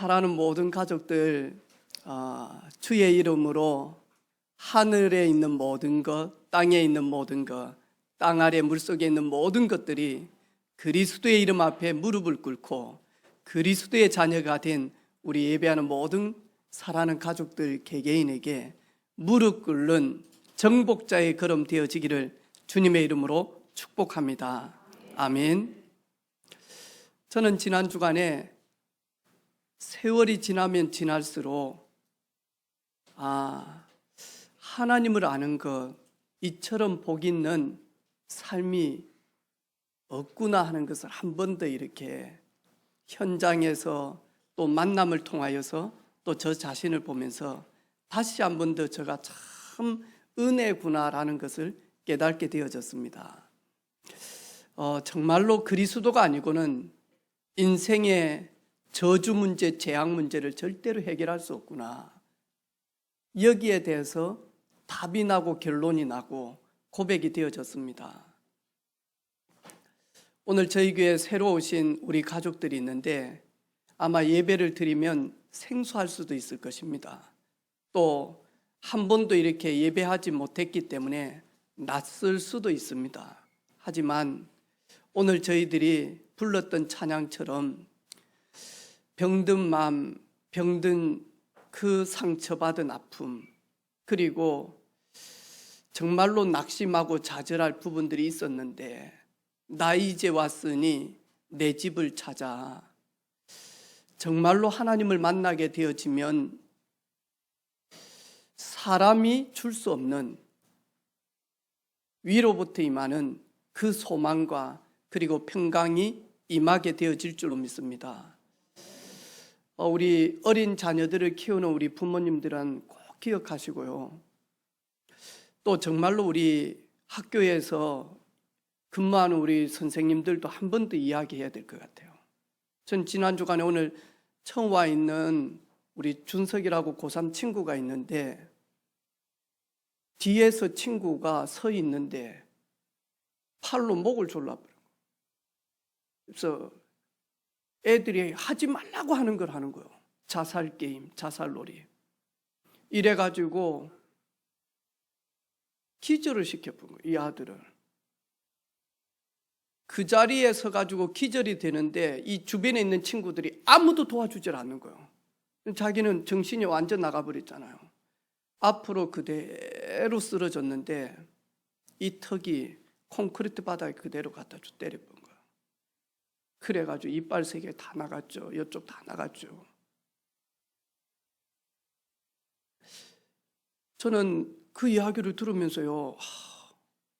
사랑하는 모든 가족들, 주의 이름으로 하늘에 있는 모든 것, 땅에 있는 모든 것, 땅 아래 물속에 있는 모든 것들이 그리스도의 이름 앞에 무릎을 꿇고 그리스도의 자녀가 된 우리 예배하는 모든 사랑하는 가족들 개개인에게 무릎 꿇는 정복자의 걸음 되어지기를 주님의 이름으로 축복합니다. 아멘. 저는 지난 주간에 세월이 지나면 지날수록 하나님을 아는 것, 이처럼 복 있는 삶이 없구나 하는 것을 한 번 더 이렇게 현장에서 또 만남을 통하여서 또 저 자신을 보면서 다시 한 번 더 제가 참 은혜구나라는 것을 깨닫게 되어졌습니다. 정말로 그리스도가 아니고는 인생의 저주 문제, 재앙 문제를 절대로 해결할 수 없구나. 여기에 대해서 답이 나고 결론이 나고 고백이 되어졌습니다. 오늘 저희 교회에 새로 오신 우리 가족들이 있는데 아마 예배를 드리면 생소할 수도 있을 것입니다. 또 한 번도 이렇게 예배하지 못했기 때문에 낯설 수도 있습니다. 하지만 오늘 저희들이 불렀던 찬양처럼 병든 마음, 병든 그 상처받은 아픔, 그리고 정말로 낙심하고 좌절할 부분들이 있었는데 나 이제 왔으니 내 집을 찾아. 정말로 하나님을 만나게 되어지면 사람이 줄 수 없는 위로부터 임하는 그 소망과 그리고 평강이 임하게 되어질 줄로 믿습니다. 우리 어린 자녀들을 키우는 우리 부모님들은 꼭 기억하시고요. 또 정말로 우리 학교에서 근무하는 우리 선생님들도 한 번 더 이야기해야 될 것 같아요. 전 지난 주간에 오늘 처음 와 있는 우리 준석이라고 고3 친구가 있는데 뒤에서 친구가 서 있는데 팔로 목을 졸라버려요. 그래서 애들이 하지 말라고 하는 걸 하는 거예요. 자살 게임, 자살놀이. 이래가지고 기절을 시켜본 거예요. 이 아들을. 그 자리에 서가지고 기절이 되는데 이 주변에 있는 친구들이 아무도 도와주질 않는 거예요. 자기는 정신이 완전 나가버렸잖아요. 앞으로 그대로 쓰러졌는데 이 턱이 콘크리트 바닥에 그대로 갖다 때려본 거예요. 그래가지고 이빨 3개 다 나갔죠. 이쪽 다 나갔죠. 저는 그 이야기를 들으면서요,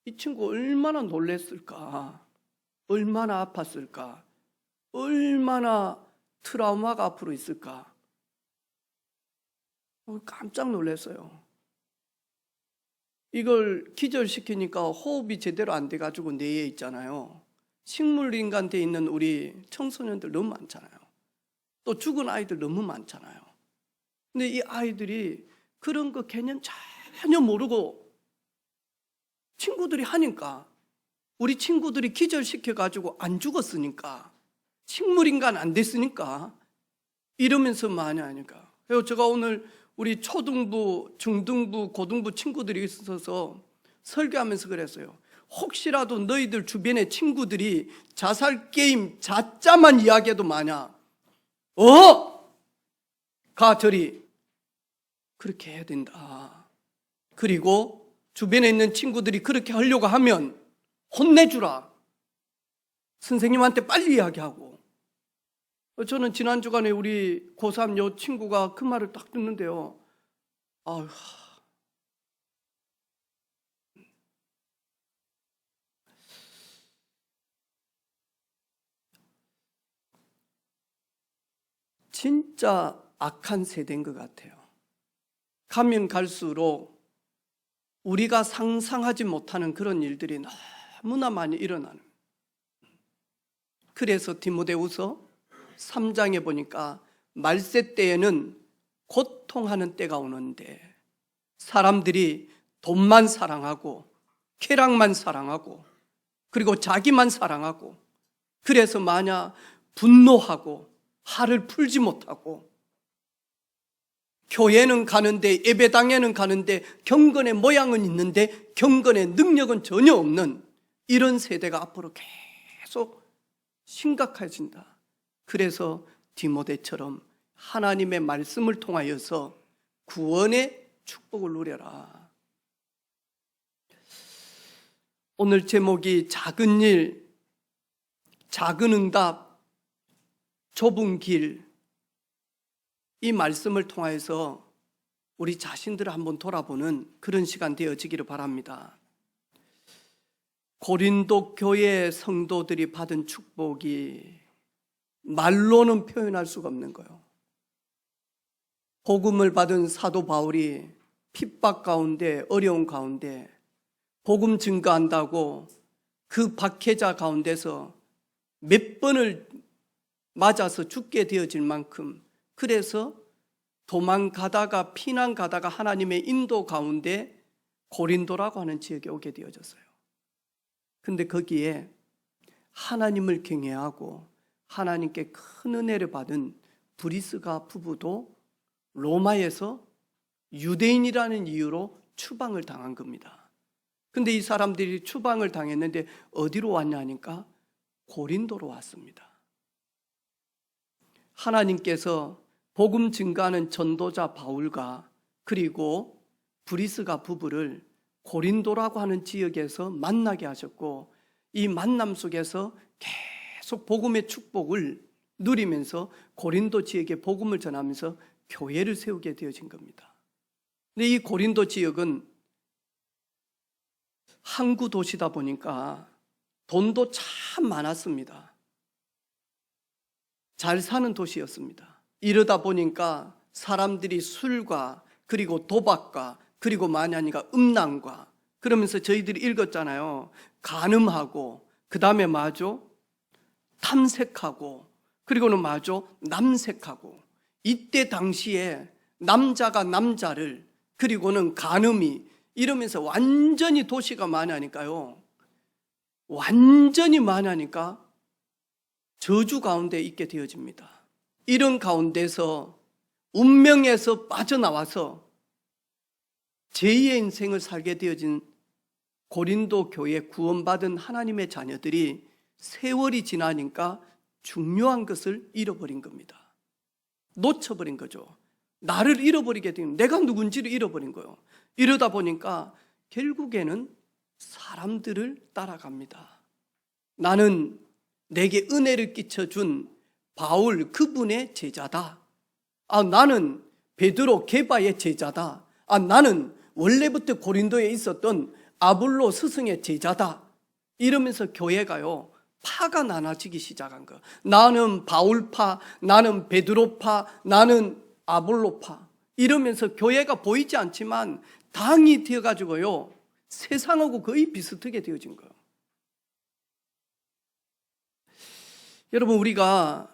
이 친구 얼마나 놀랬을까, 얼마나 아팠을까, 얼마나 트라우마가 앞으로 있을까. 깜짝 놀랐어요. 이걸 기절시키니까 호흡이 제대로 안 돼가지고 뇌에 있잖아요. 식물인간 돼 있는 우리 청소년들 너무 많잖아요. 또 죽은 아이들 너무 많잖아요. 근데 이 아이들이 그런 거 개념 전혀 모르고 친구들이 하니까, 우리 친구들이 기절시켜가지고 안 죽었으니까, 식물인간 안 됐으니까 이러면서 많이 하니까. 그래서 제가 오늘 우리 초등부, 중등부, 고등부 친구들이 있어서 설교하면서 그랬어요. 혹시라도 너희들 주변에 친구들이 자살 게임 자자만 이야기해도 마냐? 가 저리. 그렇게 해야 된다. 그리고 주변에 있는 친구들이 그렇게 하려고 하면 혼내주라. 선생님한테 빨리 이야기하고. 저는 지난 주간에 우리 고3 요 친구가 그 말을 딱 듣는데요. 진짜 악한 세대인 것 같아요. 가면 갈수록 우리가 상상하지 못하는 그런 일들이 너무나 많이 일어나는. 그래서 디모데후서 3장에 보니까 말세 때에는 고통하는 때가 오는데 사람들이 돈만 사랑하고 쾌락만 사랑하고 그리고 자기만 사랑하고 그래서 만약 분노하고 화를 풀지 못하고 교회는 가는데, 예배당에는 가는데, 경건의 모양은 있는데 경건의 능력은 전혀 없는 이런 세대가 앞으로 계속 심각해진다. 그래서 디모데처럼 하나님의 말씀을 통하여서 구원의 축복을 누려라. 오늘 제목이 작은 일, 작은 응답, 좁은 길. 이 말씀을 통해서 우리 자신들을 한번 돌아보는 그런 시간 되어지기를 바랍니다. 고린도 교회 성도들이 받은 축복이 말로는 표현할 수가 없는 거예요. 복음을 받은 사도 바울이 핍박 가운데, 어려운 가운데 복음 증거한다고 그 박해자 가운데서 몇 번을 맞아서 죽게 되어질 만큼, 그래서 도망가다가 피난 가다가 하나님의 인도 가운데 고린도라고 하는 지역에 오게 되어졌어요. 근데 거기에 하나님을 경외하고 하나님께 큰 은혜를 받은 브리스가 부부도 로마에서 유대인이라는 이유로 추방을 당한 겁니다. 근데 이 사람들이 추방을 당했는데 어디로 왔냐니까 고린도로 왔습니다. 하나님께서 복음 증거하는 전도자 바울과 그리고 브리스가 부부를 고린도라고 하는 지역에서 만나게 하셨고, 이 만남 속에서 계속 복음의 축복을 누리면서 고린도 지역에 복음을 전하면서 교회를 세우게 되어진 겁니다. 근데 이 고린도 지역은 항구 도시다 보니까 돈도 참 많았습니다. 잘 사는 도시였습니다. 이러다 보니까 사람들이 술과 그리고 도박과 그리고 많이 하니까 음란과, 그러면서 저희들이 읽었잖아요. 간음하고 그 다음에 뭐죠? 탐색하고 그리고는 뭐죠? 남색하고. 이때 당시에 남자가 남자를, 그리고는 간음이, 이러면서 완전히 도시가 많이 하니까요, 완전히 많이 하니까 저주 가운데 있게 되어집니다. 이런 가운데서 운명에서 빠져나와서 제2의 인생을 살게 되어진 고린도 교회 구원받은 하나님의 자녀들이 세월이 지나니까 중요한 것을 잃어버린 겁니다. 놓쳐버린 거죠. 나를 잃어버리게 된, 내가 누군지를 잃어버린 거예요. 이러다 보니까 결국에는 사람들을 따라갑니다. 나는 내게 은혜를 끼쳐준 바울 그분의 제자다. 나는 베드로 게바의 제자다. 나는 원래부터 고린도에 있었던 아볼로 스승의 제자다. 이러면서 교회가요, 파가 나눠지기 시작한 거예요. 나는 바울파, 나는 베드로파, 나는 아볼로파. 이러면서 교회가 보이지 않지만 당이 되어가지고요, 세상하고 거의 비슷하게 되어진 거예요. 여러분, 우리가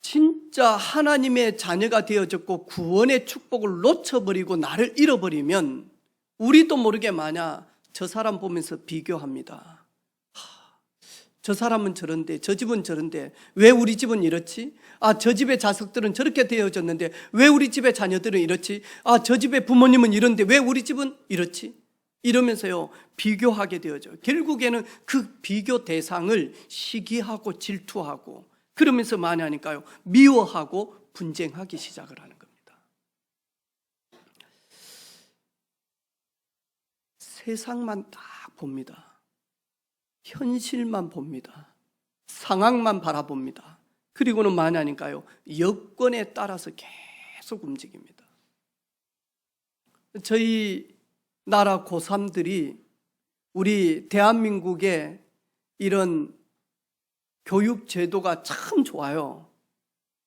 진짜 하나님의 자녀가 되어졌고 구원의 축복을 놓쳐버리고 나를 잃어버리면 우리도 모르게 마냐 저 사람 보면서 비교합니다. 저 사람은 저런데, 저 집은 저런데 왜 우리 집은 이렇지? 저 집의 자식들은 저렇게 되어졌는데 왜 우리 집의 자녀들은 이렇지? 저 집의 부모님은 이런데 왜 우리 집은 이렇지? 이러면서요, 비교하게 되어져. 결국에는 그 비교 대상을 시기하고 질투하고, 그러면서 많이 하니까요, 미워하고 분쟁하기 시작을 하는 겁니다. 세상만 딱 봅니다. 현실만 봅니다. 상황만 바라봅니다. 그리고는 많이 하니까요, 여건에 따라서 계속 움직입니다. 저희 나라 고3들이 우리 대한민국의 이런 교육 제도가 참 좋아요.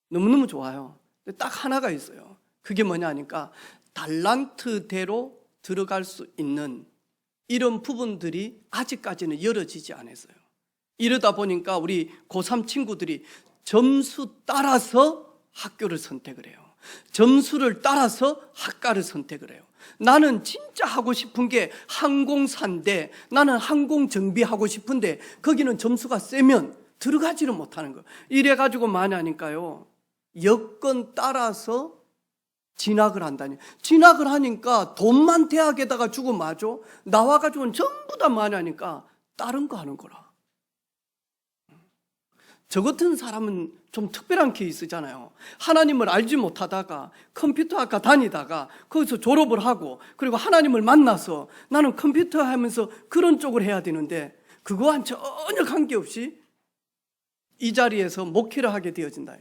너무너무 좋아요. 근데 딱 하나가 있어요. 그게 뭐냐 하니까 달란트대로 들어갈 수 있는 이런 부분들이 아직까지는 열어지지 않았어요. 이러다 보니까 우리 고3 친구들이 점수 따라서 학교를 선택을 해요. 점수를 따라서 학과를 선택을 해요. 나는 진짜 하고 싶은 게 항공사인데, 나는 항공정비 하고 싶은데 거기는 점수가 세면 들어가지를 못하는 거예요. 이래가지고 많이 하니까요, 여건 따라서 진학을 한다니. 진학을 하니까 돈만 대학에다가 주고 마죠. 나와가지고는 전부 다 많이 하니까 다른 거 하는 거라. 저 같은 사람은 좀 특별한 케이스잖아요. 하나님을 알지 못하다가 컴퓨터학과 다니다가 거기서 졸업을 하고 그리고 하나님을 만나서 나는 컴퓨터 하면서 그런 쪽을 해야 되는데 그거와는 전혀 관계없이 이 자리에서 목회를 하게 되어진다.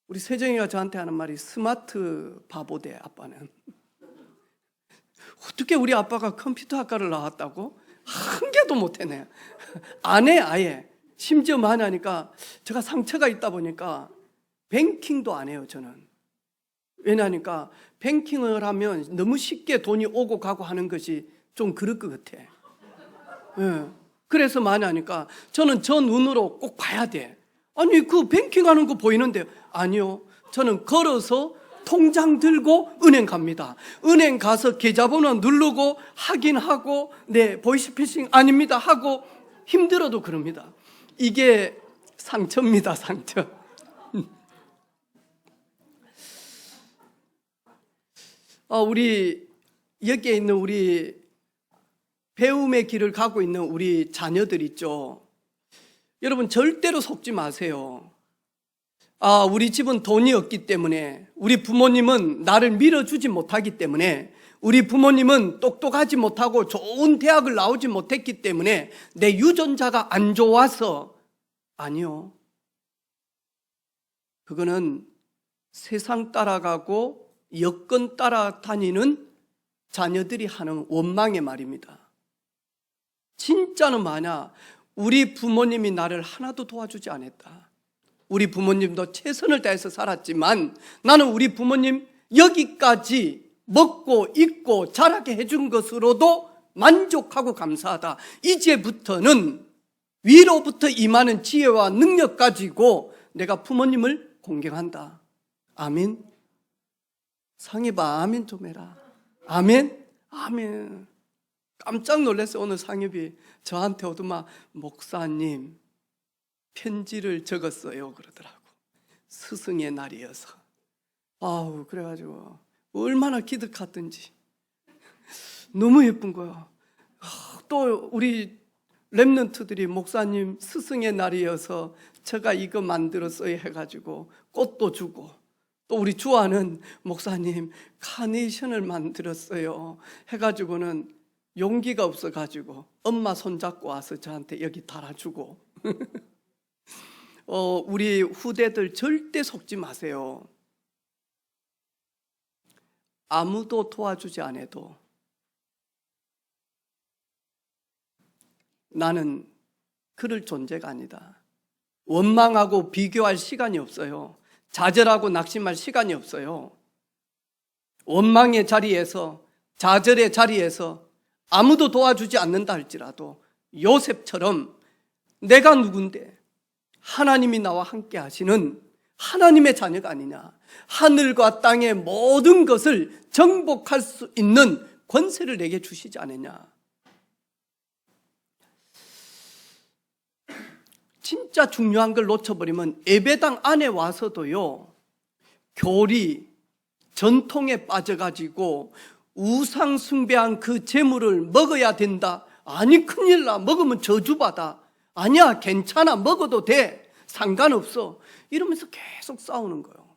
우리 세정이가 저한테 하는 말이 스마트 바보대 아빠는. 어떻게 우리 아빠가 컴퓨터 학과를 나왔다고? 한 개도 못해네. 안 해 아예. 심지어 많이 하니까 제가 상처가 있다 보니까 뱅킹도 안 해요 저는. 왜냐하니까 뱅킹을 하면 너무 쉽게 돈이 오고 가고 하는 것이 좀 그럴 것 같아. 네. 그래서 많이 하니까 저는 저 눈으로 꼭 봐야 돼. 아니 그 뱅킹하는 거 보이는데 아니요. 저는 걸어서 통장 들고 은행 갑니다. 은행 가서 계좌번호 누르고 확인하고 네 보이스피싱 아닙니다 하고 힘들어도 그럽니다. 이게 상처입니다. 상처. 우리 여기에 있는 우리 배움의 길을 가고 있는 우리 자녀들 있죠. 여러분 절대로 속지 마세요. 우리 집은 돈이 없기 때문에, 우리 부모님은 나를 밀어주지 못하기 때문에, 우리 부모님은 똑똑하지 못하고 좋은 대학을 나오지 못했기 때문에 내 유전자가 안 좋아서. 아니요. 그거는 세상 따라가고 여건 따라다니는 자녀들이 하는 원망의 말입니다. 진짜는 만약 우리 부모님이 나를 하나도 도와주지 않았다. 우리 부모님도 최선을 다해서 살았지만 나는 우리 부모님 여기까지 먹고 입고 자라게 해준 것으로도 만족하고 감사하다. 이제부터는 위로부터 임하는 지혜와 능력 가지고 내가 부모님을 공경한다. 아멘. 상해봐. 아멘 좀 해라. 아멘. 아멘. 깜짝 놀랐어요. 오늘 상엽이 저한테 오더만 목사님 편지를 적었어요 그러더라고. 스승의 날이어서. 그래가지고 얼마나 기특하던지 너무 예쁜 거야. 또 우리 랩런트들이 목사님 스승의 날이어서 제가 이거 만들었어요 해가지고 꽃도 주고, 또 우리 주아는 목사님 카네이션을 만들었어요 해가지고는 용기가 없어가지고 엄마 손잡고 와서 저한테 여기 달아주고. 우리 후대들 절대 속지 마세요. 아무도 도와주지 않아도 나는 그럴 존재가 아니다. 원망하고 비교할 시간이 없어요. 좌절하고 낙심할 시간이 없어요. 원망의 자리에서, 좌절의 자리에서 아무도 도와주지 않는다 할지라도 요셉처럼 내가 누군데 하나님이 나와 함께 하시는 하나님의 자녀가 아니냐, 하늘과 땅의 모든 것을 정복할 수 있는 권세를 내게 주시지 않느냐. 진짜 중요한 걸 놓쳐버리면 예배당 안에 와서도요, 교리, 전통에 빠져가지고 우상 숭배한 그 재물을 먹어야 된다. 아니 큰일 나. 먹으면 저주받아. 아니야 괜찮아. 먹어도 돼. 상관없어. 이러면서 계속 싸우는 거예요.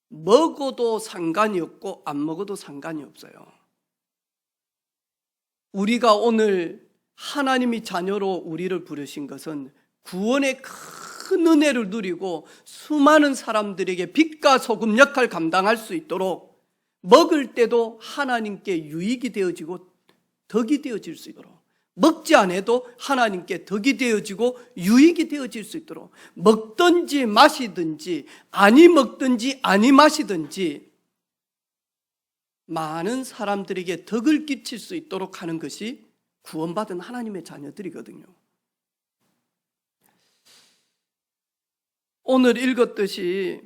먹어도 상관이 없고 안 먹어도 상관이 없어요. 우리가 오늘 하나님이 자녀로 우리를 부르신 것은 구원의 큰 은혜를 누리고 수많은 사람들에게 빛과 소금 역할 감당할 수 있도록, 먹을 때도 하나님께 유익이 되어지고 덕이 되어질 수 있도록, 먹지 않아도 하나님께 덕이 되어지고 유익이 되어질 수 있도록, 먹든지 마시든지 아니 먹든지 아니 마시든지 많은 사람들에게 덕을 끼칠 수 있도록 하는 것이 구원받은 하나님의 자녀들이거든요. 오늘 읽었듯이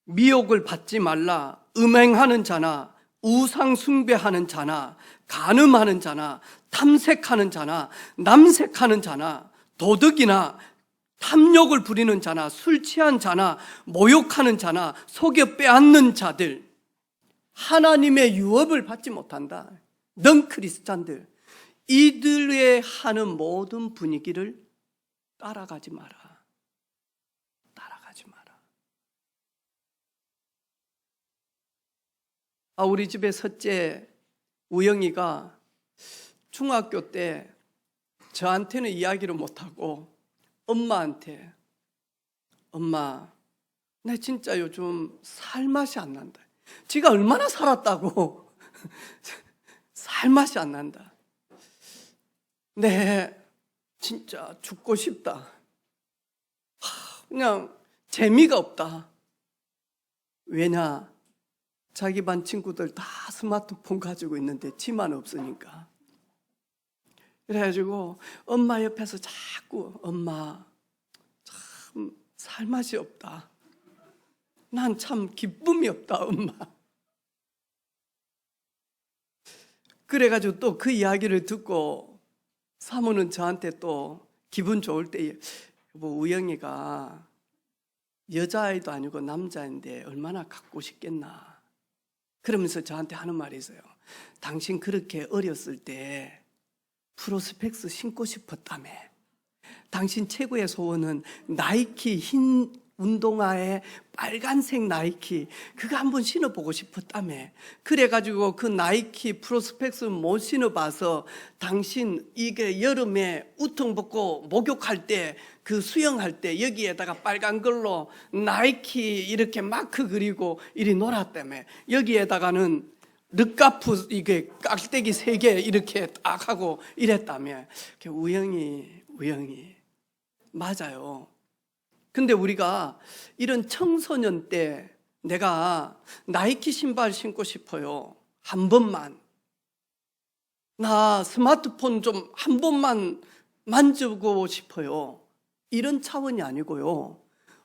미혹을 받지 말라. 음행하는 자나 우상 숭배하는 자나 간음하는 자나 탐색하는 자나 남색하는 자나 도둑이나 탐욕을 부리는 자나 술 취한 자나 모욕하는 자나 속여 빼앗는 자들, 하나님의 유업을 받지 못한다. 넌 크리스찬들, 이들의 하는 모든 분위기를 따라가지 마라. 따라가지 마라. 우리 집에 셋째 우영이가 중학교 때 저한테는 이야기를 못하고 엄마한테, 엄마, 나 진짜 요즘 살 맛이 안 난다. 지가 얼마나 살았다고. 살 맛이 안 난다. 네, 진짜 죽고 싶다. 그냥 재미가 없다. 왜냐? 자기 반 친구들 다 스마트폰 가지고 있는데 지만 없으니까. 그래가지고 엄마 옆에서 자꾸 엄마 참 살맛이 없다. 난 참 기쁨이 없다 엄마. 그래가지고 또 그 이야기를 듣고 사모는 저한테 또 기분 좋을 때 여보 우영이가 여자아이도 아니고 남자인데 얼마나 갖고 싶겠나. 그러면서 저한테 하는 말이 있어요. 당신 그렇게 어렸을 때 프로스펙스 신고 싶었다며. 당신 최고의 소원은 나이키 흰 운동화에 빨간색 나이키 그거 한번 신어보고 싶었다며. 그래가지고 그 나이키 프로스펙스 못 신어봐서 당신 이게 여름에 우통 벗고 목욕할 때 그 수영할 때 여기에다가 빨간 걸로 나이키 이렇게 마크 그리고 이리 놀았다며. 여기에다가는 르카프 이게 깍대기 3개 이렇게 딱 하고 이랬다며. 우영이 맞아요. 근데 우리가 이런 청소년 때 내가 나이키 신발 신고 싶어요. 한 번만. 나 스마트폰 좀 한 번만 만져보고 싶어요. 이런 차원이 아니고요.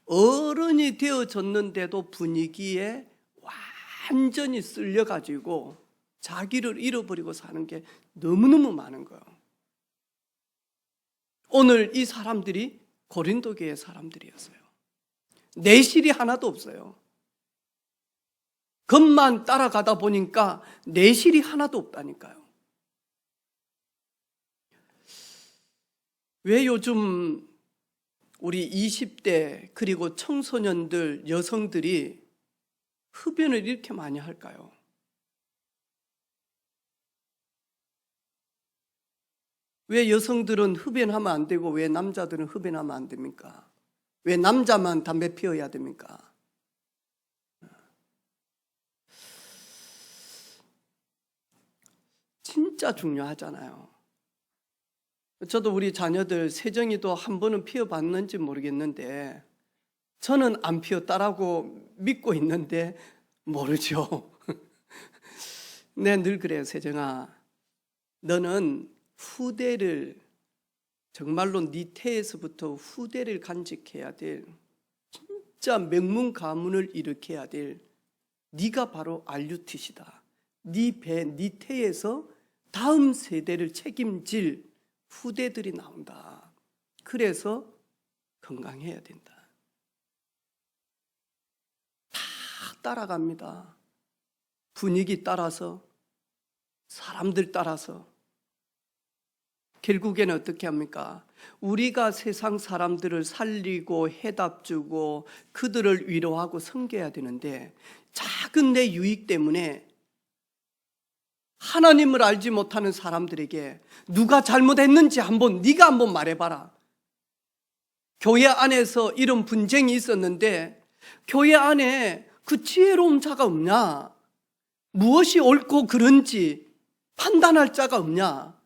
어른이 되어졌는데도 분위기에 완전히 쓸려가지고 자기를 잃어버리고 사는 게 너무너무 많은 거예요. 오늘 이 사람들이 고린도 교회 사람들이었어요. 내실이 하나도 없어요. 겉만 따라가다 보니까 내실이 하나도 없다니까요. 왜 요즘 우리 20대 그리고 청소년들, 여성들이 흡연을 이렇게 많이 할까요? 왜 여성들은 흡연하면 안 되고 왜 남자들은 흡연하면 안 됩니까? 왜 남자만 담배 피워야 됩니까? 진짜 중요하잖아요. 저도 우리 자녀들 세정이도 한 번은 피워봤는지 모르겠는데 저는 안 피웠다라고 믿고 있는데 모르죠. 네, 늘 그래요. 세정아, 너는 후대를 정말로 네 태에서부터 후대를 간직해야 될 진짜 명문 가문을 일으켜야 될 네가 바로 알류티시다. 네 배, 네 태에서 다음 세대를 책임질 후대들이 나온다. 그래서 건강해야 된다. 다 따라갑니다. 분위기 따라서, 사람들 따라서. 결국에는 어떻게 합니까? 우리가 세상 사람들을 살리고 해답 주고 그들을 위로하고 섬겨야 되는데 작은 내 유익 때문에 하나님을 알지 못하는 사람들에게 누가 잘못했는지 네가 한번 말해봐라. 교회 안에서 이런 분쟁이 있었는데 교회 안에 그 지혜로운 자가 없냐? 무엇이 옳고 그른지 판단할 자가 없냐?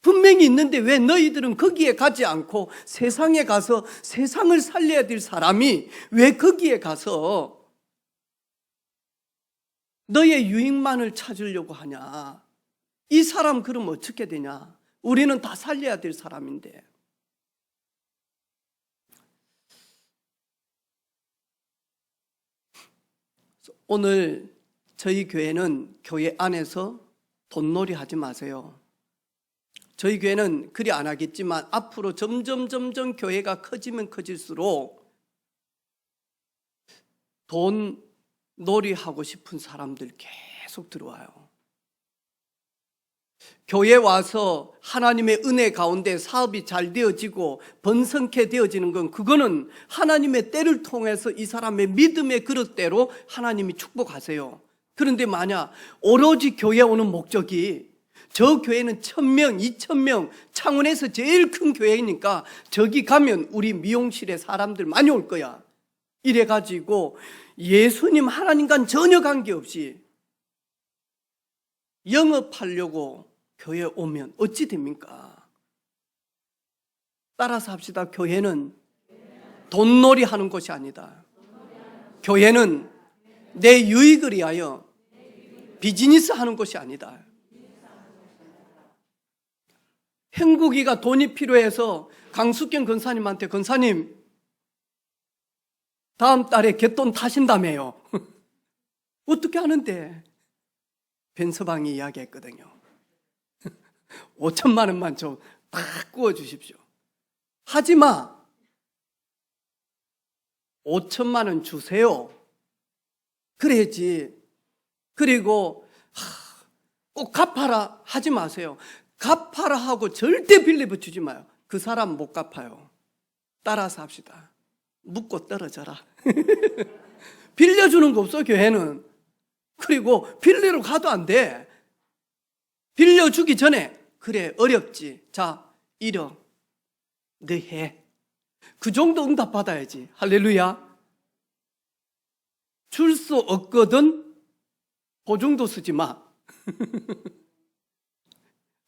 분명히 있는데 왜 너희들은 거기에 가지 않고 세상에 가서 세상을 살려야 될 사람이 왜 거기에 가서 너의 유익만을 찾으려고 하냐? 이 사람 그럼 어떻게 되냐? 우리는 다 살려야 될 사람인데. 오늘 저희 교회는 교회 안에서 돈놀이 하지 마세요. 저희 교회는 그리 안 하겠지만 앞으로 점점 교회가 커지면 커질수록 돈 놀이하고 싶은 사람들 계속 들어와요. 교회 와서 하나님의 은혜 가운데 사업이 잘 되어지고 번성케 되어지는 건 그거는 하나님의 때를 통해서 이 사람의 믿음의 그릇대로 하나님이 축복하세요. 그런데 만약 오로지 교회에 오는 목적이 저 교회는 1000명, 2000명 창원에서 제일 큰 교회니까 저기 가면 우리 미용실에 사람들 많이 올 거야. 이래가지고 예수님 하나님과는 전혀 관계없이 영업하려고 교회에 오면 어찌 됩니까? 따라서 합시다. 교회는 돈놀이 하는 곳이 아니다. 교회는 내 유익을 위하여 비즈니스 하는 곳이 아니다. 행국이가 돈이 필요해서 강숙경 권사님한테 권사님 다음 달에 갯돈 타신다며요. 어떻게 하는데? 변서방이 이야기했거든요. 5천만 원만 좀 딱 구워주십시오. 하지마. 5천만 원 주세요. 그래야지. 그리고 꼭 갚아라 하지 마세요. 갚아라 하고 절대 빌려붙이지 마요. 그 사람 못 갚아요. 따라서 합시다. 묻고 떨어져라. 빌려주는 거 없어 교회는. 그리고 빌리러 가도 안 돼. 빌려주기 전에 그래 어렵지. 자 1억 너 해. 그 정도 응답 받아야지. 할렐루야. 줄 수 없거든 그 정도 쓰지 마.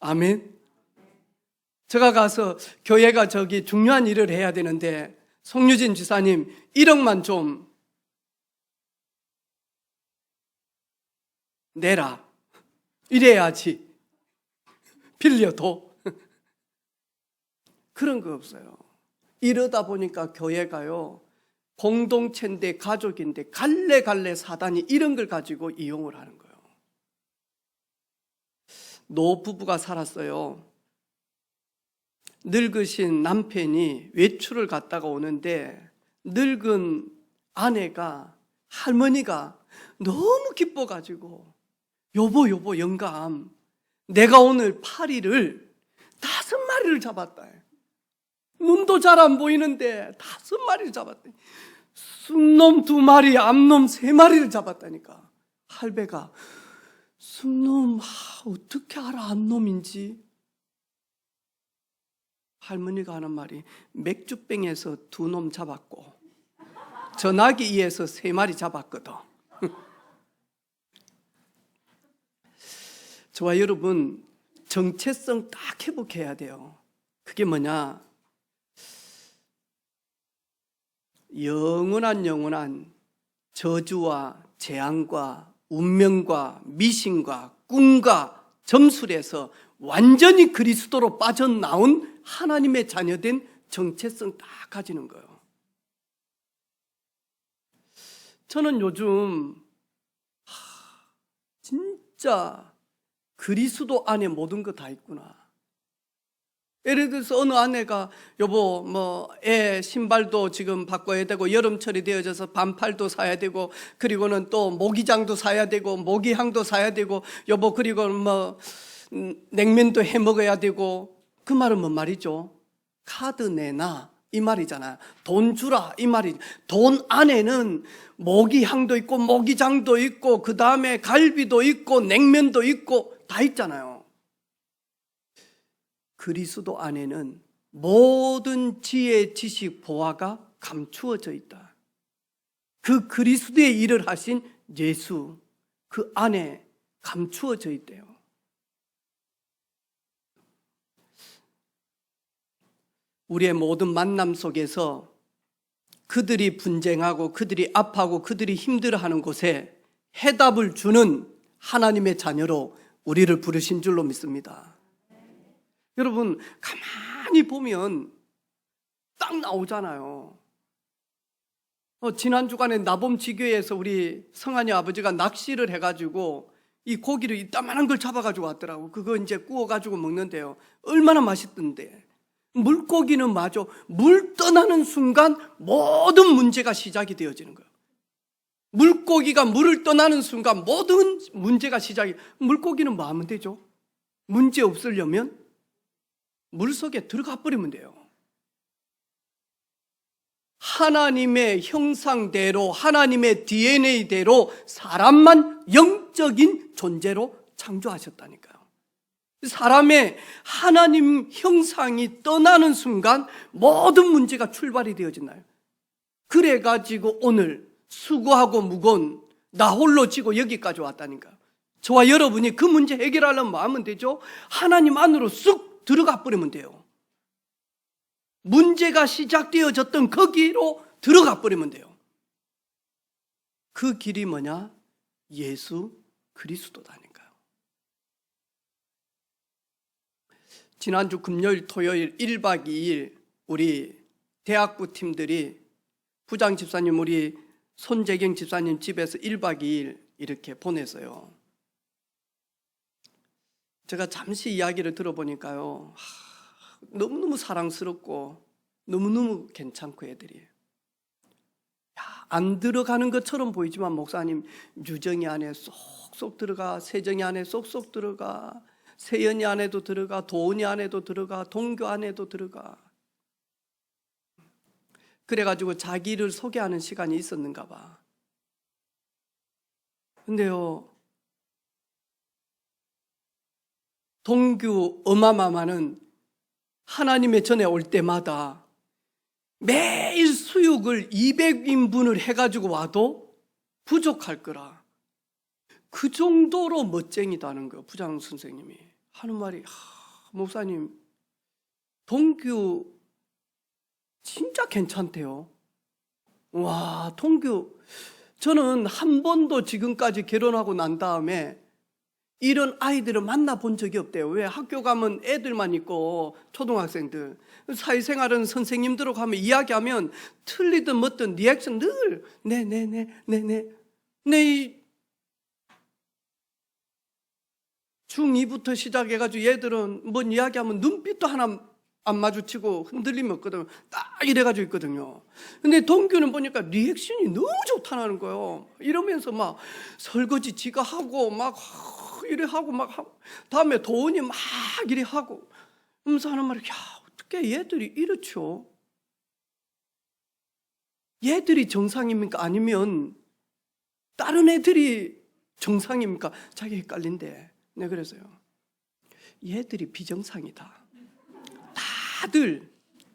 아멘. 제가 가서 교회가 저기 중요한 일을 해야 되는데 송유진 지사님 1억만 좀 내라. 이래야지. 빌려도. 그런 거 없어요. 이러다 보니까 교회가요 공동체인데 가족인데 갈래갈래 사단이 이런 걸 가지고 이용을 하는 거예요. 노부부가 살았어요. 늙으신 남편이 외출을 갔다가 오는데 늙은 아내가 할머니가 너무 기뻐가지고 여보 영감 내가 오늘 파리를 5마리를 잡았다. 눈도 잘 안 보이는데 5마리를 잡았다. 순놈 2마리 암놈 3마리를 잡았다니까. 할배가 순놈 어떻게 알아 암놈인지. 할머니가 하는 말이 맥주병에서 2놈 잡았고 전화기 위에서 3마리 잡았거든. 저와 여러분 정체성 딱 회복해야 돼요. 그게 뭐냐? 영원한 저주와 재앙과 운명과 미신과 꿈과 점술에서 완전히 그리스도로 빠져나온 하나님의 자녀된 정체성 딱 가지는 거예요. 저는 요즘 진짜 그리스도 안에 모든 거 다 있구나. 예를 들어서 어느 아내가 여보 애 신발도 지금 바꿔야 되고 여름철이 되어져서 반팔도 사야 되고 그리고는 또 모기장도 사야 되고 모기향도 사야 되고 여보 그리고 냉면도 해 먹어야 되고. 그 말은 뭔 말이죠? 카드 내놔 이 말이잖아요. 돈 주라 이 말이. 돈 안에는 모기향도 있고 모기장도 있고 그 다음에 갈비도 있고 냉면도 있고 다 있잖아요. 그리스도 안에는 모든 지혜, 지식, 보화가 감추어져 있다. 그 그리스도의 일을 하신 예수 그 안에 감추어져 있대요. 우리의 모든 만남 속에서 그들이 분쟁하고 그들이 아파하고 그들이 힘들어하는 곳에 해답을 주는 하나님의 자녀로 우리를 부르신 줄로 믿습니다. 여러분 가만히 보면 딱 나오잖아요. 지난 주간에 나봄지교에서 우리 성한이 아버지가 낚시를 해가지고 이 고기를 이따만한 걸 잡아가지고 왔더라고. 그거 이제 구워가지고 먹는데요. 얼마나 맛있던데. 물고기는 마저 물 떠나는 순간 모든 문제가 시작이 되어지는 거예요. 물고기가 물을 떠나는 순간 모든 문제가 시작이. 물고기는 뭐 하면 되죠? 문제 없으려면 물속에 들어가 버리면 돼요. 하나님의 형상대로, 하나님의 DNA대로 사람만 영적인 존재로 창조하셨다니까요. 사람의 하나님 형상이 떠나는 순간 모든 문제가 출발이 되어지나요? 그래가지고 오늘 수고하고 무거운 나 홀로 지고 여기까지 왔다니까요. 저와 여러분이 그 문제 해결하려면 뭐 하면 되죠? 하나님 안으로 쑥 들어가 버리면 돼요. 문제가 시작되어졌던 거기로 들어가 버리면 돼요. 그 길이 뭐냐? 예수 그리스도다니까요. 지난주 금요일 토요일 1박 2일 우리 대학부 팀들이 부장 집사님 우리 손재경 집사님 집에서 1박 2일 이렇게 보냈어요. 제가 잠시 이야기를 들어보니까요, 너무너무 사랑스럽고 너무너무 괜찮고 애들이 안 들어가는 것처럼 보이지만 목사님 유정이 안에 쏙쏙 들어가, 세정이 안에 쏙쏙 들어가, 세연이 안에도 들어가, 도은이 안에도 들어가, 동교 안에도 들어가. 그래가지고 자기를 소개하는 시간이 있었는가 봐. 근데요, 동규 엄마마마는 하나님의 전에 올 때마다 매일 수육을 200인분을 해가지고 와도 부족할 거라. 그 정도로 멋쟁이다는 거예요. 부장 선생님이 하는 말이, 목사님 동규 진짜 괜찮대요. 와, 동규 저는 한 번도 지금까지 결혼하고 난 다음에 이런 아이들을 만나본 적이 없대요. 왜? 학교 가면 애들만 있고 초등학생들, 사회생활은 선생님들하고 하면 이야기하면 틀리든 뭐든 리액션 늘 네네네. 중2부터 시작해가지고 얘들은 뭔 이야기하면 눈빛도 하나 안 마주치고 흔들림이 없거든요. 딱 이래가지고 있거든요. 근데 동규는 보니까 리액션이 너무 좋다는 거예요. 이러면서 막 설거지 지가 하고 막 이래 하고 막 다음에 도훈이 막 이래 하고 하면서 하는 말이, 야, 어떻게 얘들이 이렇죠? 얘들이 정상입니까? 아니면 다른 애들이 정상입니까? 자기 헷갈린대. 네, 그래서요, 얘들이 비정상이다. 다들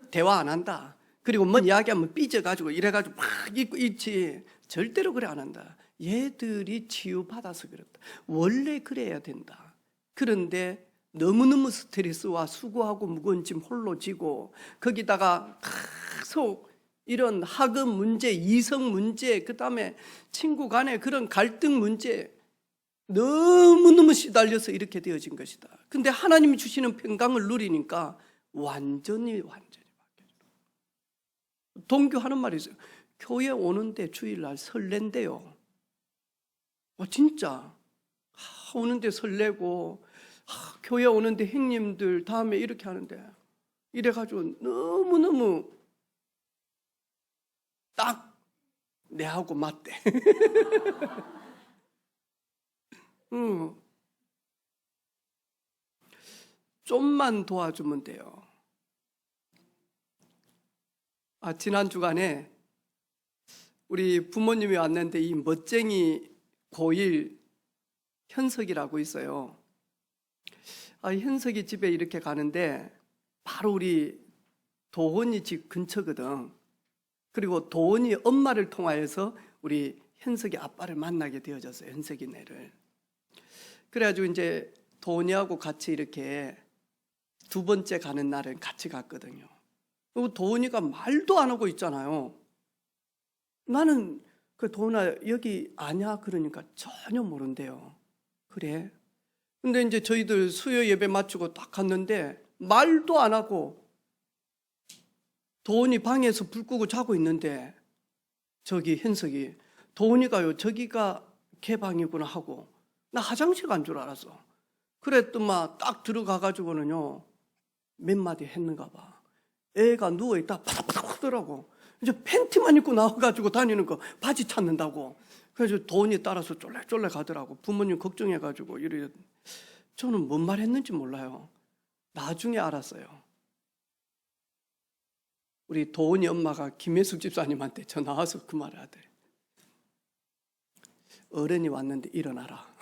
대화 안 한다. 그리고 뭐 이야기하면 삐져가지고 이래가지고 막 있고 있지. 절대로 그래 안 한다. 얘들이 치유받아서 그렇다. 원래 그래야 된다. 그런데 너무너무 스트레스와 수고하고 무거운 짐 홀로 지고 거기다가 계속 이런 학업 문제, 이성 문제, 그 다음에 친구 간의 그런 갈등 문제 너무너무 시달려서 이렇게 되어진 것이다. 근데 하나님이 주시는 평강을 누리니까 완전히 바뀌어요. 동교 하는 말이 있어요. 교회 오는데 주일날 설렌대요. 진짜 오는데 설레고, 교회 오는데 형님들 다음에 이렇게 하는데, 이래가지고 너무너무 딱 내하고 맞대. 좀만 도와주면 돼요. 지난 주간에 우리 부모님이 왔는데 이 멋쟁이 고1 현석이라고 있어요. 현석이 집에 이렇게 가는데 바로 우리 도원이 집 근처거든. 그리고 도원이 엄마를 통하여서 우리 현석이 아빠를 만나게 되어졌어요. 현석이 네를. 그래가지고 이제 도원이하고 같이 이렇게 두 번째 가는 날은 같이 갔거든요. 그리고 도원이가 말도 안 하고 있잖아요. 나는 그 도원아 여기 아냐? 그러니까 전혀 모른대요. 그래? 근데 이제 저희들 수요 예배 마치고 딱 갔는데 말도 안 하고 도원이 방에서 불 끄고 자고 있는데 저기 현석이 도원이가요 저기가 걔 방이구나 하고 나 화장실 간 줄 알았어. 그랬더만 딱 들어가가지고는요, 몇 마디 했는가 봐. 애가 누워있다 바닥바닥 하더라고. 이제 팬티만 입고 나와가지고 다니는 거 바지 찾는다고. 그래서 돈이 따라서 쫄래쫄래 가더라고. 부모님 걱정해가지고 이래. 저는 뭔 말 했는지 몰라요. 나중에 알았어요. 우리 도은이 엄마가 김혜숙 집사님한테 전화 와서 그 말을 하대. 어른이 왔는데 일어나라.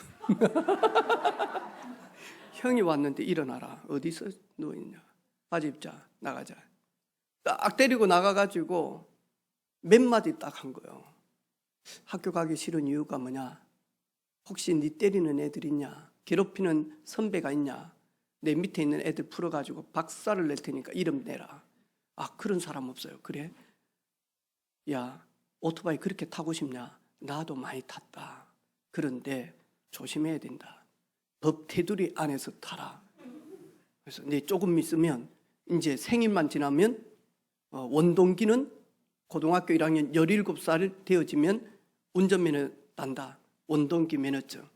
형이 왔는데 일어나라. 어디서 누워있냐. 바지 입자. 나가자. 딱 데리고 나가가지고 몇 마디 딱 한 거예요. 학교 가기 싫은 이유가 뭐냐. 혹시 네 때리는 애들 있냐. 괴롭히는 선배가 있냐. 내 밑에 있는 애들 풀어가지고 박살을 낼 테니까 이름 내라. 아, 그런 사람 없어요. 그래? 야, 오토바이 그렇게 타고 싶냐? 나도 많이 탔다. 그런데 조심해야 된다. 법 테두리 안에서 타라. 그래서 네 조금 있으면 이제 생일만 지나면 원동기는 고등학교 1학년 17살 되어지면 운전면허 딴다. 원동기 면허증.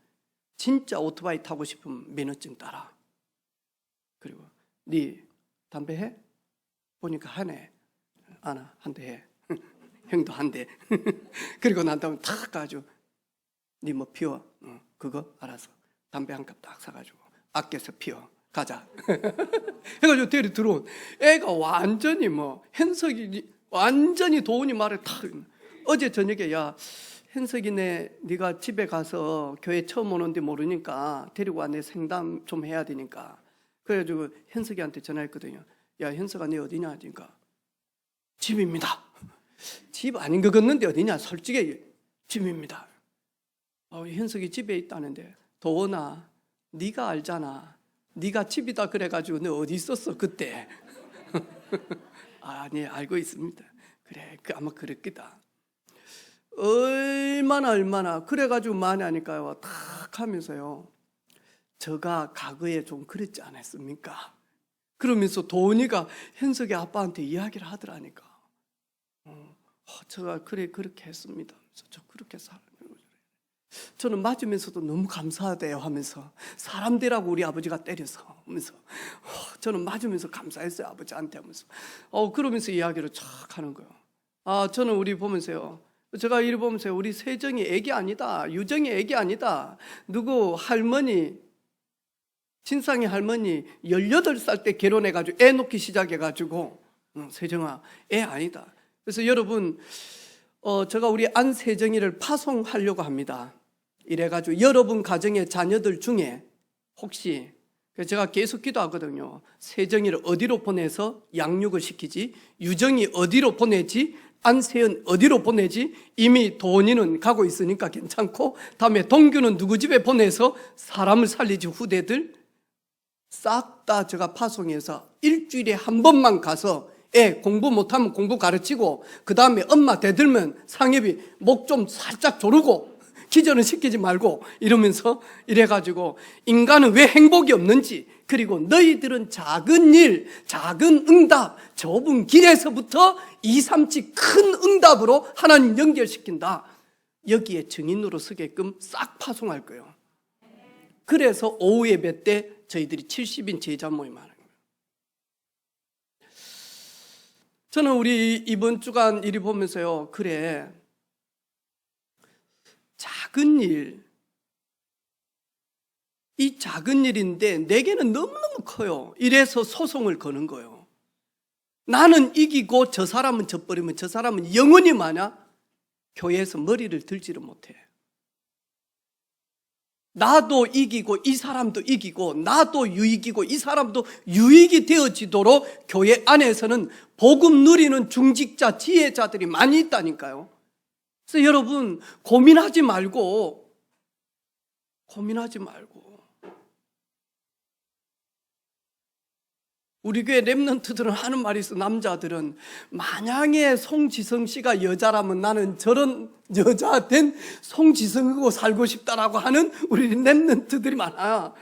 진짜 오토바이 타고 싶으면 면허증 따라. 그리고 네 담배 해? 보니까 하네. 아나 한 대 해. 형도 한 대. 그리고 난 다음에 탁 가지고 네 뭐 피워. 그거 알아서 담배 한 갑 딱 사가지고 아껴서 피워. 가자. 해가지고 데리 들어온 애가 완전히 뭐 현석이 완전히 도훈이 말을 탁. 어제 저녁에 야 현석이네 네가 집에 가서 교회 처음 오는데 모르니까 데리고 와. 내 생담 좀 해야 되니까. 그래가지고 현석이한테 전화했거든요. 야 현석아 네 어디냐 하니까 집입니다. 집 아닌 것 같는데 어디냐. 솔직히 집입니다. 현석이 집에 있다는데 도원아 네가 알잖아. 네가 집이다 그래가지고 너 어디 있었어 그때. 네 알고 있습니다. 그래 아마 그랬겠다. 얼마나 그래가지고 많이 하니까요. 탁 하면서요. 저가 과거에 좀 그랬지 않았습니까? 그러면서 도은이가 현석이 아빠한테 이야기를 하더라니까. 제가 그렇게 했습니다. 저 그렇게 살아요. 저는 맞으면서도 너무 감사하대요 하면서 사람 되라고 우리 아버지가 때려서 하면서 저는 맞으면서 감사했어요 아버지한테 하면서 그러면서 이야기를 쫙 하는 거예요. 저는 우리 보면서요. 제가 이리 보면서요. 우리 세정이 애기 아니다. 유정이 애기 아니다. 누구 할머니 진상이 할머니 18살 때 결혼해가지고 애 놓기 시작해가지고 세정아 애 아니다. 그래서 여러분 제가 우리 안세정이를 파송하려고 합니다. 이래가지고 여러분 가정의 자녀들 중에 혹시 제가 계속 기도하거든요. 세정이를 어디로 보내서 양육을 시키지? 유정이 어디로 보내지? 안세연 어디로 보내지? 이미 도원이는 가고 있으니까 괜찮고 다음에 동규는 누구 집에 보내서 사람을 살리지 후대들 싹 다 제가 파송해서 일주일에 한 번만 가서 애 공부 못하면 공부 가르치고 그 다음에 엄마 대들면 상엽이 목 좀 살짝 조르고 기절은 시키지 말고 이러면서 이래가지고 인간은 왜 행복이 없는지 그리고 너희들은 작은 일, 작은 응답, 좁은 길에서부터 2, 3치 큰 응답으로 하나님 연결시킨다. 여기에 증인으로 서게끔 싹 파송할 거예요. 그래서 오후 예배 때 저희들이 70인 제자 모임 하는 거예요. 저는 우리 이번 주간 일이 보면서요. 그래 작은 일, 이 작은 일인데 내게는 너무너무 커요. 이래서 소송을 거는 거예요. 나는 이기고 저 사람은 져버리면 저 사람은 영원히 마냐? 교회에서 머리를 들지를 못해. 나도 이기고 이 사람도 이기고 나도 유익이고 이 사람도 유익이 되어지도록 교회 안에서는 복음 누리는 중직자 지혜자들이 많이 있다니까요. 그래서 여러분 고민하지 말고 우리 교회 랩런트들은 하는 말이 있어. 남자들은 만약에 송지성 씨가 여자라면 나는 저런 여자 된 송지성하고 살고 싶다라고 하는 우리 랩런트들이 많아.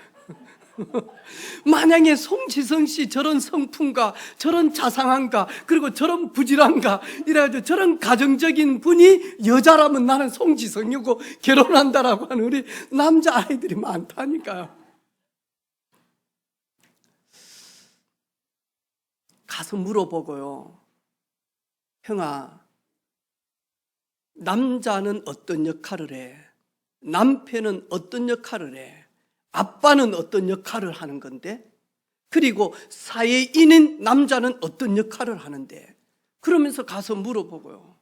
만약에 송지성 씨 저런 성품과 저런 자상한가 그리고 저런 부지런한가 이래가지고 저런 가정적인 분이 여자라면 나는 송지성이고 결혼한다라고 하는 우리 남자아이들이 많다니까요. 가서 물어보고요. 형아, 남자는 어떤 역할을 해? 남편은 어떤 역할을 해? 아빠는 어떤 역할을 하는 건데? 그리고 사회인인 남자는 어떤 역할을 하는데? 그러면서 가서 물어보고요.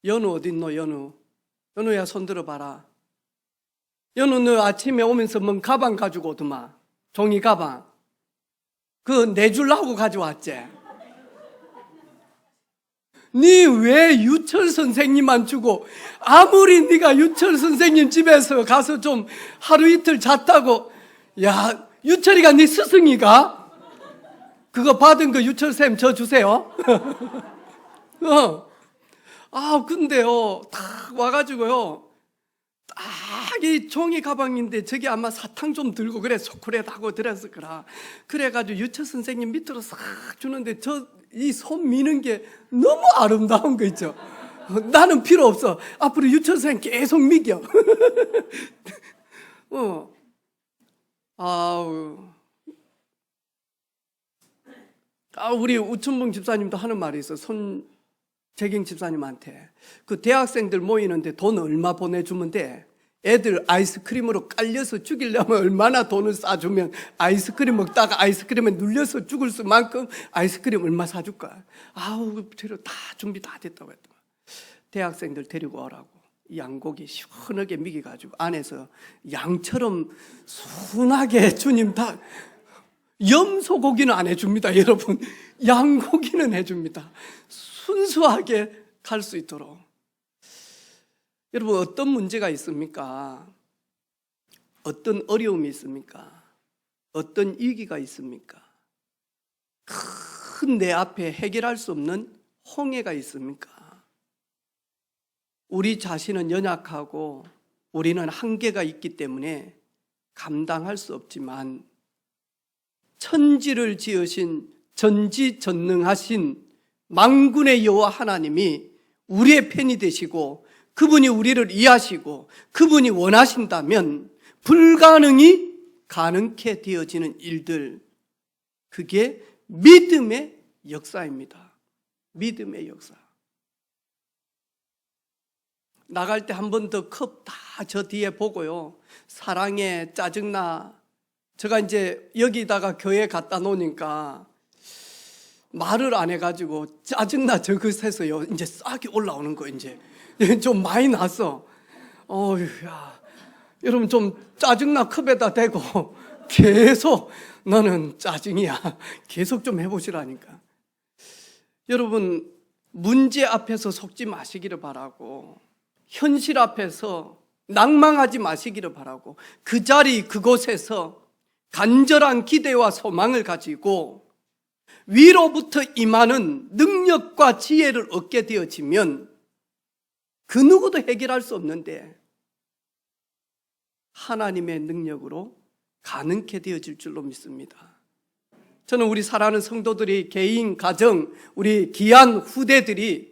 연우 어딨노, 연우? 연우야, 손 들어봐라. 연우, 너 아침에 오면서 뭔 가방 가지고 오더만. 종이 가방. 그거 내주려고 가져왔지? 니 왜 유철 선생님만 주고, 아무리 네가 유철 선생님 집에서 가서 좀 하루 이틀 잤다고, 야, 유철이가 네 스승이가? 그거 받은 거 유철 쌤 저 주세요. 근데요, 딱 와가지고요, 딱 이 종이 가방인데 저기 아마 사탕 좀 들고 그래 초콜릿하고 들었을 거라. 그래가지고 유철 선생님 밑으로 싹 주는데 이 손 미는 게 너무 아름다운 거 있죠. 나는 필요 없어. 앞으로 유철 선생님 계속 미겨. 우리 우춘봉 집사님도 하는 말이 있어. 손재경 집사님한테 그 대학생들 모이는데 돈 얼마 보내주면 돼? 애들 아이스크림으로 깔려서 죽이려면 얼마나 돈을 싸주면 아이스크림 먹다가 아이스크림에 눌려서 죽을 수만큼 아이스크림 얼마 사줄까? 재료 다 준비 다 됐다고 했더만. 대학생들 데리고 오라고 양고기 시원하게 미겨가지고 안에서 양처럼 순하게 주님 다 염소고기는 안 해줍니다. 여러분, 양고기는 해줍니다. 순수하게 갈 수 있도록. 여러분, 어떤 문제가 있습니까? 어떤 어려움이 있습니까? 어떤 위기가 있습니까? 큰 내 앞에 해결할 수 없는 홍해가 있습니까? 우리 자신은 연약하고 우리는 한계가 있기 때문에 감당할 수 없지만 천지를 지으신 전지전능하신 만군의 여호와 하나님이 우리의 편이 되시고 그분이 우리를 이해하시고 그분이 원하신다면 불가능이 가능케 되어지는 일들, 그게 믿음의 역사입니다. 믿음의 역사. 나갈 때 한 번 더 컵 다 저 뒤에 보고요, 사랑해, 짜증나. 제가 이제 여기다가 교회 갖다 놓으니까 말을 안 해가지고 짜증나 저것에서요 이제 싹이 올라오는 거. 이제 좀 많이 났어. 야, 여러분 좀 짜증나 컵에다 대고 계속 너는 짜증이야 계속 좀 해보시라니까. 여러분, 문제 앞에서 속지 마시기를 바라고, 현실 앞에서 낭망하지 마시기를 바라고, 그 자리 그곳에서 간절한 기대와 소망을 가지고 위로부터 임하는 능력과 지혜를 얻게 되어지면 그 누구도 해결할 수 없는데 하나님의 능력으로 가능케 되어질 줄로 믿습니다. 저는 우리 사랑하는 성도들이, 개인, 가정, 우리 귀한 후대들이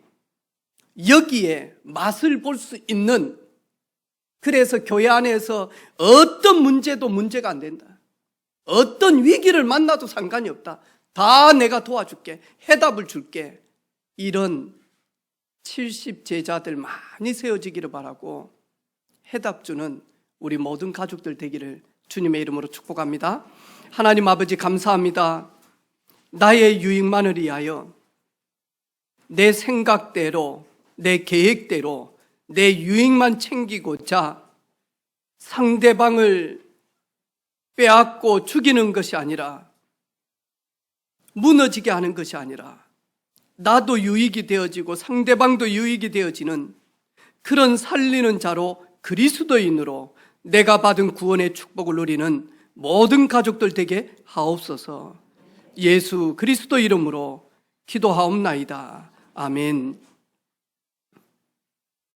여기에 맛을 볼 수 있는, 그래서 교회 안에서 어떤 문제도 문제가 안 된다, 어떤 위기를 만나도 상관이 없다, 다 내가 도와줄게, 해답을 줄게, 이런 70 제자들 많이 세워지기를 바라고, 해답 주는 우리 모든 가족들 되기를 주님의 이름으로 축복합니다. 하나님 아버지, 감사합니다. 나의 유익만을 위하여 내 생각대로, 내 계획대로 내 유익만 챙기고자 상대방을 빼앗고 죽이는 것이 아니라, 무너지게 하는 것이 아니라 나도 유익이 되어지고 상대방도 유익이 되어지는 그런 살리는 자로, 그리스도인으로 내가 받은 구원의 축복을 누리는 모든 가족들 되게 하옵소서. 예수 그리스도 이름으로 기도하옵나이다. 아멘.